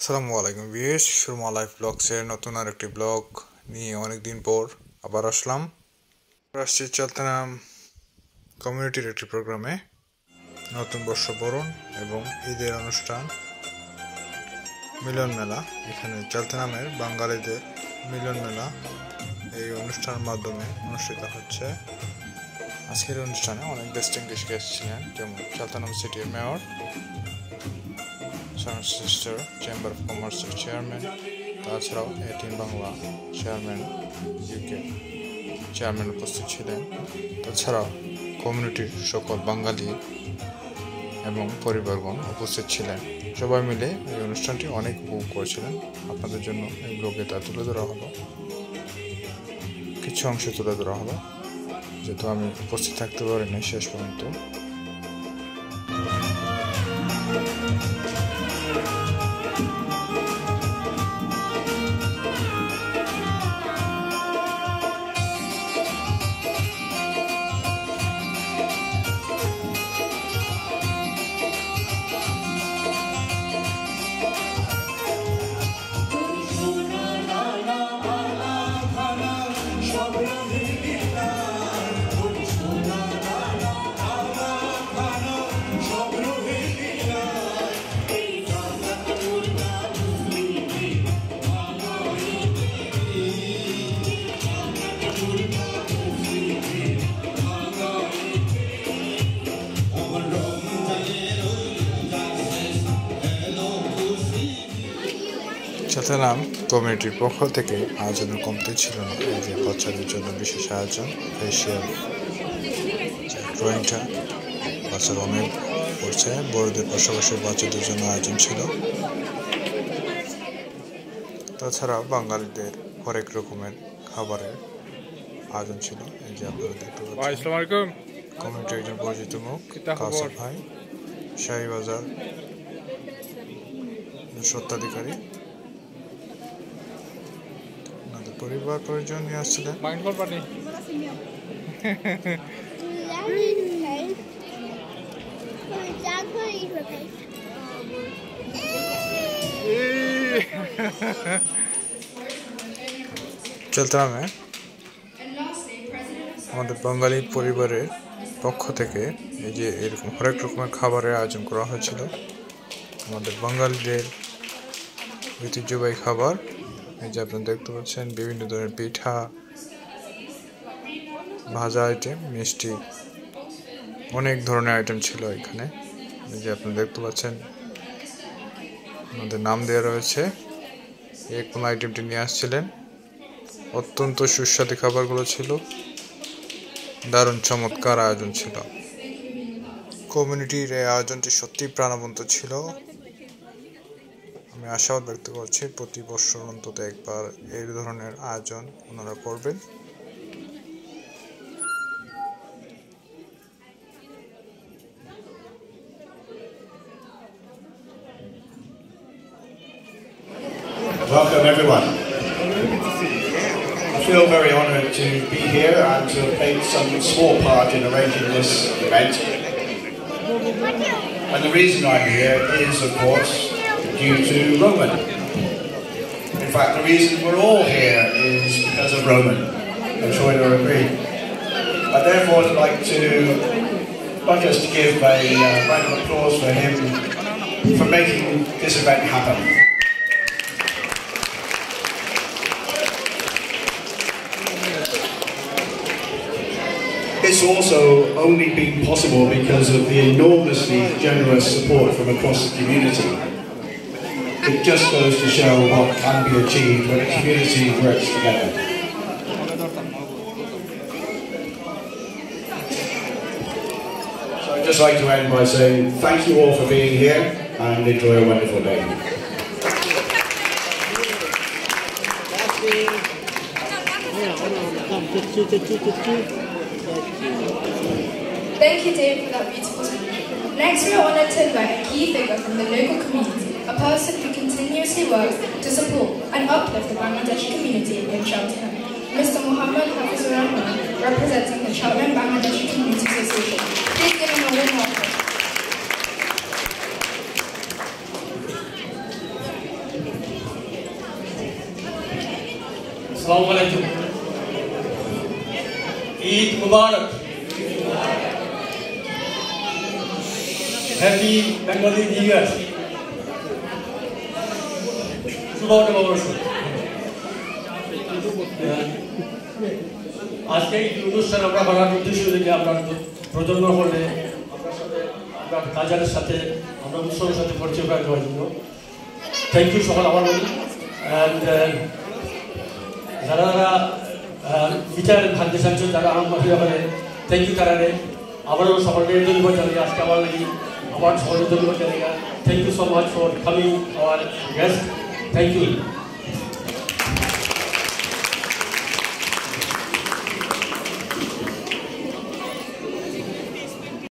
আসসালামু আলাইকুম viewers, Surma life ব্লগসের নতুন আরেকটি ব্লগ নিয়ে অনেকদিন পর আবার আসলাম। আসছি চলতাম কমিউনিটির একটি প্রোগ্রামে, নতুন বর্ষ বরণ এবং ঈদের অনুষ্ঠান মিলন মেলা। এখানে চলতামের বাঙালিদের মিলন মেলা এই অনুষ্ঠানের মাধ্যমে অনুষ্ঠিত হচ্ছে। আজকের অনুষ্ঠানে অনেক ডিস্টিংগুইশ গেস্ট ছিলেন, যেমন চলতাম সিটির মেয়র, সিস্টার চেম্বার অফ কমার্সের চেয়ারম্যান, তাছাড়াও 18 বাংলা চেয়ারম্যান ইউকে চেয়ারম্যান উপস্থিত ছিলেন। তাছাড়াও কমিউনিটির সকল বাঙালি এবং পরিবারগণ উপস্থিত ছিলেন। সবাই মিলে এই অনুষ্ঠানটি অনেক উপভোগ করেছিলেন। আপনাদের জন্য এই ব্লগে তা তুলে ধরা হলো, কিছু অংশ তুলে ধরা হলো, যেহেতু আমি উপস্থিত থাকতে পারিনি শেষ পর্যন্ত। চলতাম কমিউনিটির পক্ষ থেকে আয়োজনের কমতি ছিল না। এই যে বাচ্চাদের জন্য বিশেষ আয়োজন, ফেশিয়াল ড্রয়িংটা বাচ্চারা অনেক করছে। বড়দের পাশাপাশি বাচ্চাদের জন্য আয়োজন ছিল। তাছাড়া বাঙালিদের হরেক রকমের খাবারের আয়োজন ছিল। এই যে আপনারা দেখতে পাচ্ছেন কমিউনিটির একজন পরিচিত মুখ কাউসার ভাই, শাহীবাজার স্বত্বাধিকারী, পরিবার পরিজন নিয়ে আসছিলেন। চলতামে আমাদের বাঙালি পরিবারের পক্ষ থেকে এই যে এরকম হরেক রকমের খাবারের আয়োজন করা হয়েছিল। আমাদের বাঙালিদের ঐতিহ্যবাহী খাবার, এই যে আপনারা দেখতে পাচ্ছেন বিভিন্ন ধরনের পিঠা, ভাজা আইটেম, মিষ্টি, অনেক ধরনের আইটেম ছিল এখানে। এই যে আপনারা দেখতে পাচ্ছেন আমাদের নাম দেওয়া রয়েছে। কোন আইটেমটি নিয়ে আসছিলেন। অত্যন্ত সুস্বাদু খাবারগুলো ছিল, দারুণ চমৎকার আয়োজন ছিল। কমিউনিটির এই আয়োজনটি সত্যিই প্রাণবন্ত ছিল। আমি আশাও ব্যক্ত করছি প্রতি বছর অন্তত একবার এই ধরনের আয়োজন ওনারা করবেন। Welcome everyone. I feel very honoured to be here and to have played some small part in arranging this event. And the reason I'm here is, of course, due to Roman. In fact, the reason we're all here is because of Roman. I'm sure you'll agree. I therefore would like to not just give a round of applause for him for making this event happen. It's also only been possible because of the enormously generous support from across the community. It just goes to show what can be achieved when a community works together. So I'd just like to end by saying thank you all for being here and enjoy a wonderful day. Thank you, Dave, for that beautiful speech. Next, we are honoured to invite a key figure from the local community, a person who continuously works to support and uplift the Bangladeshi community in Cheltenham. Mr. Muhammad Hafizur Rahman, representing the Cheltenham Bangladeshi Community Association. Please give him a warm welcome. Assalamu alaikum. Eid Mubarak. Happy Bengali New Year. Shubha Navabarsh. আজকে এই অনুষ্ঠান আমরা করার উদ্দেশ্য থেকে আমরা প্রজন্ম হলে আপনার সাথে আমরা কাজারের সাথে আমরা উৎসবের সাথে পরিচয় করে দেওয়ার জন্য থ্যাংক ইউ সকল আমার বলি অ্যান্ড যারা যারা বিচার ভাগ্যে চাইছেন যারা আমার ব্যাপারে থ্যাংক ইউ তারা আবারও সকলকে ধন্যবাদ জানাই আজকে আমার লাগি আবার সকলকে ধন্যবাদ জানাই thank you so much for coming our guest thank you